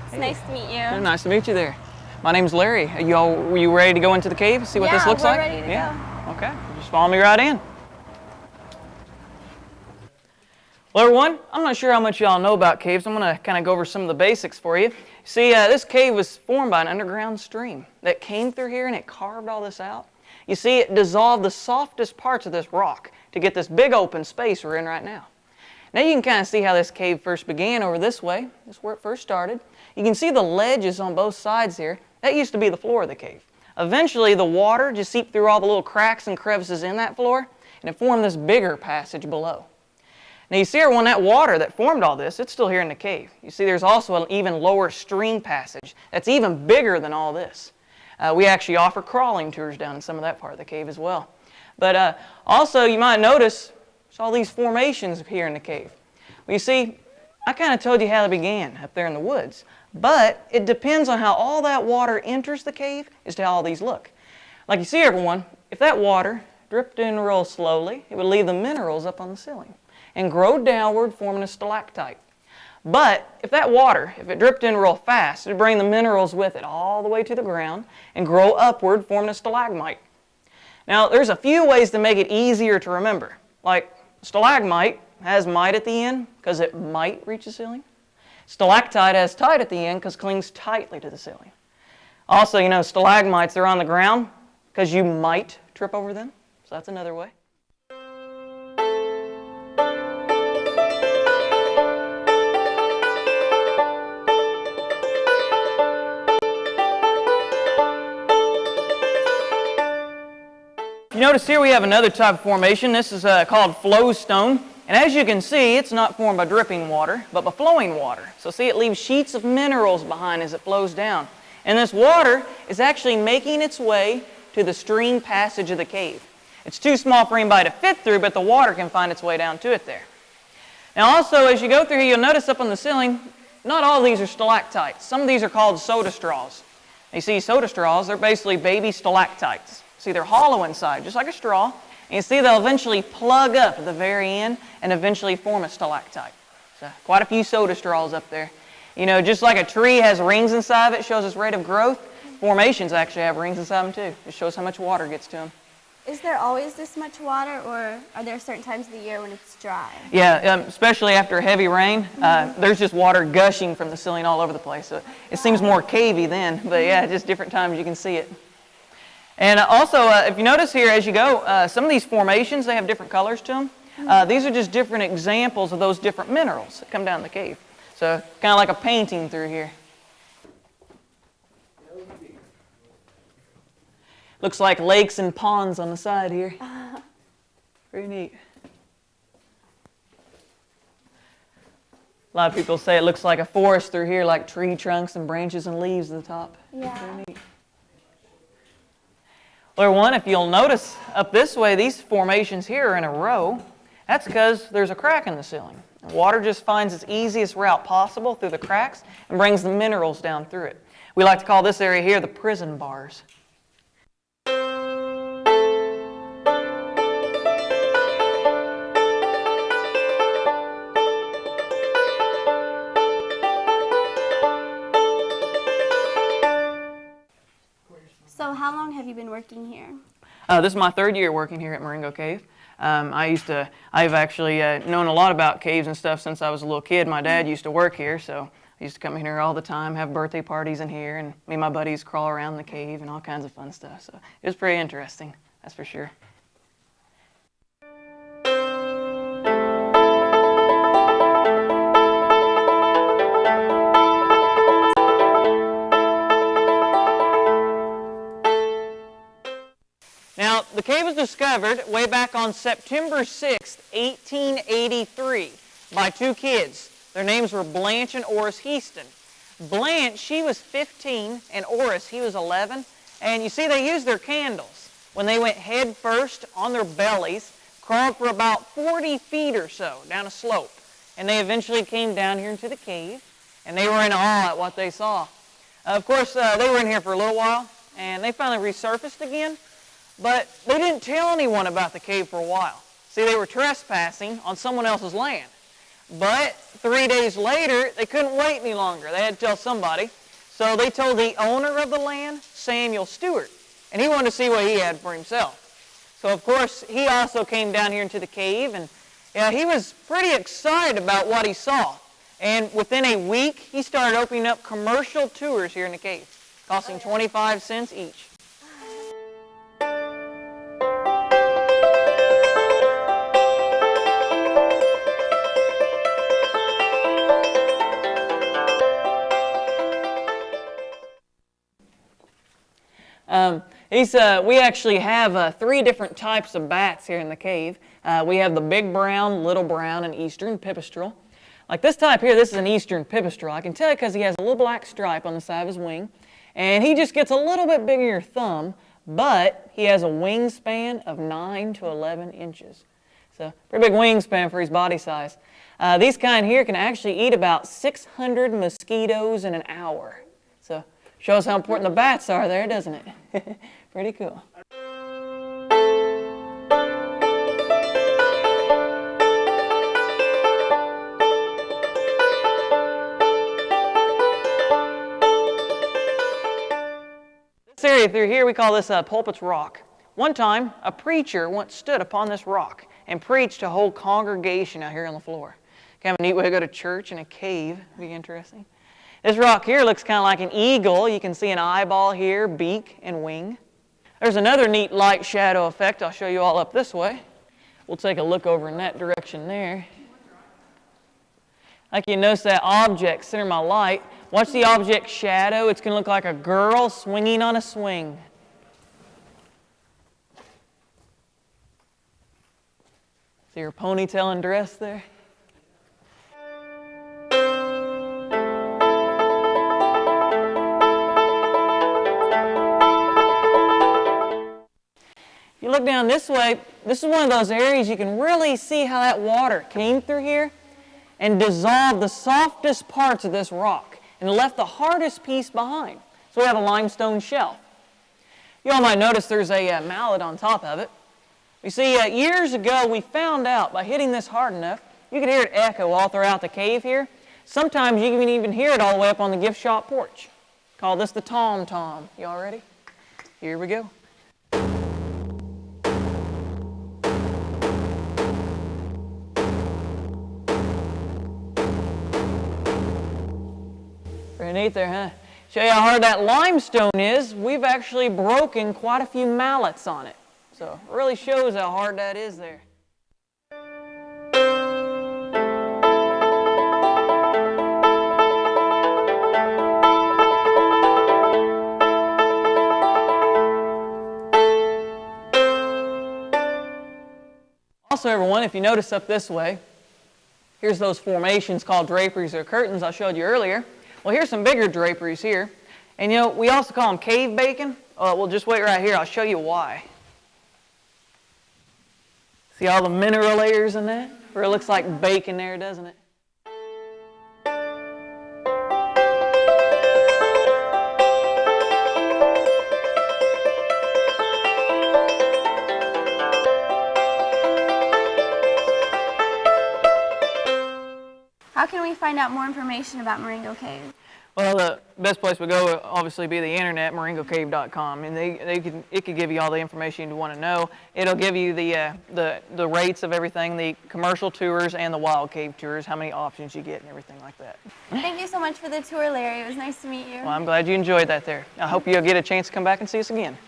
It's nice to meet you. Nice to meet you there. My name's Larry. Were you ready to go into the cave, see what this looks like? Yeah, we're ready to go. Okay, just follow me right in. Well, everyone, I'm not sure how much y'all know about caves. I'm going to kind of go over some of the basics for you. See, this cave was formed by an underground stream that came through here and it carved all this out. You see, it dissolved the softest parts of this rock to get this big open space we're in right now. Now you can kind of see how this cave first began over this way. This is where it first started. You can see the ledges on both sides here. That used to be the floor of the cave. Eventually, the water just seeped through all the little cracks and crevices in that floor, and it formed this bigger passage below. Now you see here, when that water that formed all this, it's still here in the cave. You see there's also an even lower stream passage that's even bigger than all this. We actually offer crawling tours down in some of that part of the cave as well. But also you might notice there's all these formations here in the cave. Well, you see, I kind of told you how it began up there in the woods, but it depends on how all that water enters the cave as to how all these look. Like you see, everyone, if that water dripped in real slowly, it would leave the minerals up on the ceiling and grow downward, forming a stalactite. But if that water, if it dripped in real fast, it would bring the minerals with it all the way to the ground and grow upward, forming a stalagmite. Now, there's a few ways to make it easier to remember. Like, stalagmite has mite at the end because it might reach the ceiling. Stalactite has tite at the end because it clings tightly to the ceiling. Also, you know, stalagmites, they're on the ground because you might trip over them. So that's another way. You notice here we have another type of formation. This is called flowstone. And as you can see, it's not formed by dripping water, but by flowing water. So see, it leaves sheets of minerals behind as it flows down. And this water is actually making its way to the stream passage of the cave. It's too small for anybody to fit through, but the water can find its way down to it there. Now also, as you go through here, you'll notice up on the ceiling, not all of these are stalactites. Some of these are called soda straws. You see, soda straws, they're basically baby stalactites. See, they're hollow inside, just like a straw. And you see they'll eventually plug up at the very end and eventually form a stalactite. So quite a few soda straws up there. You know, just like a tree has rings inside of it, shows its rate of growth, formations actually have rings inside them too. It shows how much water gets to them. Is there always this much water, or are there certain times of the year when it's dry? Yeah, especially after heavy rain, there's just water gushing from the ceiling all over the place. So it seems more cavey then, but yeah, just different times you can see it. And also, if you notice here as you go, some of these formations, they have different colors to them. These are just different examples of those different minerals that come down the cave. So kind of like a painting through here. Looks like lakes and ponds on the side here. Pretty neat. A lot of people say it looks like a forest through here, like tree trunks and branches and leaves at the top. Yeah. Pretty neat. Well, everyone, if you'll notice up this way, these formations here are in a row. That's because there's a crack in the ceiling. Water just finds its easiest route possible through the cracks and brings the minerals down through it. We like to call this area here the prison bars. So how long have you been working here? This is my third year working here at Marengo Cave. I've actually known a lot about caves and stuff since I was a little kid. My dad used to work here, so I used to come in here all the time, have birthday parties in here, and me and my buddies crawl around the cave and all kinds of fun stuff. So it was pretty interesting, that's for sure. Now, the cave was discovered way back on September 6th, 1883, by two kids. Their names were Blanche and Oris Heaston. Blanche, she was 15, and Oris, he was 11. And you see, they used their candles when they went head first on their bellies, crawled for about 40 feet or so down a slope. And they eventually came down here into the cave, and they were in awe at what they saw. Of course, they were in here for a little while, and they finally resurfaced again. But they didn't tell anyone about the cave for a while. See, they were trespassing on someone else's land. But 3 days later, they couldn't wait any longer. They had to tell somebody. So they told the owner of the land, Samuel Stewart, and he wanted to see what he had for himself. So of course, he also came down here into the cave, and he was pretty excited about what he saw. And within a week, he started opening up commercial tours here in the cave, costing 25 cents each. We actually have 3 different types of bats here in the cave. We have the big brown, little brown, and eastern pipistrelle. Like this type here, this is an eastern pipistrelle. I can tell you because he has a little black stripe on the side of his wing. And he just gets a little bit bigger than your thumb, but he has a wingspan of 9 to 11 inches. So pretty big wingspan for his body size. These kind here can actually eat about 600 mosquitoes in an hour. So shows how important the bats are there, doesn't it? Pretty cool. This area through here, we call this Pulpit's Rock. One time, a preacher once stood upon this rock and preached to a whole congregation out here on the floor. Kind of a neat way to go to church in a cave. Be interesting. This rock here looks kind of like an eagle. You can see an eyeball here, beak, and wing. There's another neat light shadow effect I'll show you all up this way. We'll take a look over in that direction there. Like you notice that object center my light. Watch the object shadow. It's going to look like a girl swinging on a swing. See her ponytail and dress there? If you look down this way, this is one of those areas you can really see how that water came through here and dissolved the softest parts of this rock and left the hardest piece behind. So we have a limestone shelf. You all might notice there's a mallet on top of it. You see, years ago we found out by hitting this hard enough, you could hear it echo all throughout the cave here. Sometimes you can even hear it all the way up on the gift shop porch. Call this the tom-tom. You all ready? Here we go. Pretty neat there, huh? Show you how hard that limestone is. We've actually broken quite a few mallets on it. So it really shows how hard that is there. Also, everyone, if you notice up this way, here's those formations called draperies or curtains I showed you earlier. Well, here's some bigger draperies here. And you know, we also call them cave bacon. Well, just wait right here. I'll show you why. See all the mineral layers in that? Where it looks like bacon there, doesn't it? How can we find out more information about Marengo Cave? Well, the best place would go would obviously be the internet, marengocave.com, and it could give you all the information you want to know. It'll give you the rates of everything, the commercial tours and the wild cave tours, how many options you get and everything like that. Thank you so much for the tour, Larry. It was nice to meet you. Well, I'm glad you enjoyed that there. I hope you'll get a chance to come back and see us again.